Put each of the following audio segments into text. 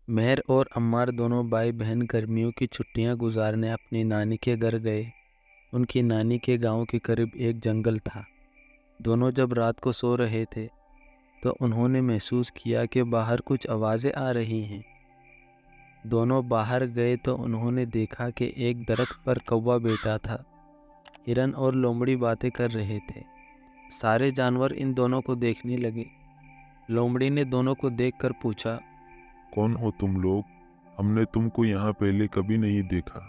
مہر اور عمار دونوں بھائی بہن گرمیوں کی چھٹیاں گزارنے اپنی نانی کے گھر گئے۔ ان کی نانی کے گاؤں کے قریب ایک جنگل تھا۔ دونوں جب رات کو سو رہے تھے تو انہوں نے محسوس کیا کہ باہر کچھ آوازیں آ رہی ہیں۔ دونوں باہر گئے تو انہوں نے دیکھا کہ ایک درخت پر کوا بیٹھا تھا۔ ہرن اور لومڑی باتیں کر رہے تھے۔ سارے جانور ان دونوں کو دیکھنے لگے۔ لومڑی نے دونوں کو دیکھ کر پوچھا، کون ہو تم لوگ؟ ہم نے تم کو یہاں پہلے کبھی نہیں دیکھا۔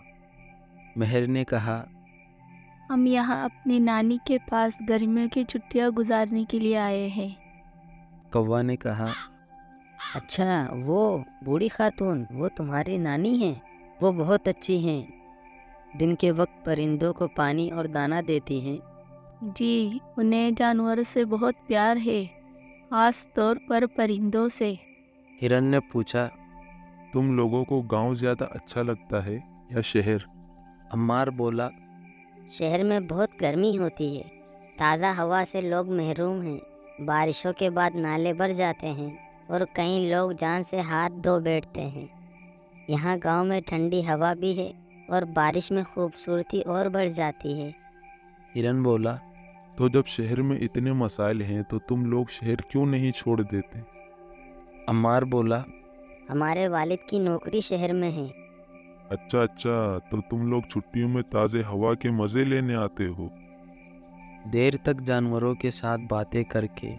مہر نے کہا، ہم یہاں اپنی نانی کے پاس گرمیوں کی چھٹیاں گزارنے کے لیے آئے ہیں۔ کوا نے کہا، اچھا، وہ بوڑھی خاتون وہ تمہاری نانی ہیں؟ وہ بہت اچھی ہیں، دن کے وقت پرندوں کو پانی اور دانہ دیتی ہیں۔ جی، انہیں جانوروں سے بہت پیار ہے، خاص طور پر پرندوں سے۔ ہرن نے پوچھا، تم لوگوں کو گاؤں زیادہ اچھا لگتا ہے یا شہر؟ عمار بولا، شہر میں بہت گرمی ہوتی ہے، تازہ ہوا سے لوگ محروم ہیں، بارشوں کے بعد نالے بھر جاتے ہیں اور کئی لوگ جان سے ہاتھ دھو بیٹھتے ہیں۔ یہاں گاؤں میں ٹھنڈی ہوا بھی ہے اور بارش میں خوبصورتی اور بڑھ جاتی ہے۔ ہرن بولا، تو جب شہر میں اتنے مسائل ہیں تو تم لوگ شہر کیوں نہیں چھوڑ دیتے؟ عمار بولا، ہمارے والد کی نوکری شہر میں ہے۔ اچھا، تو تم لوگ چھٹیوں میں تازہ ہوا کے مزے لینے آتے ہو؟ دیر تک جانوروں کے ساتھ باتیں کر کے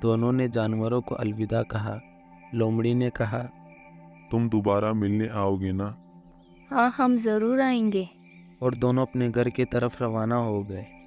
دونوں نے جانوروں کو الوداع کہا۔ لومڑی نے کہا، تم دوبارہ ملنے آؤ گے نا؟ ہاں، ہم ضرور آئیں گے۔ اور دونوں اپنے گھر کی طرف روانہ ہو گئے۔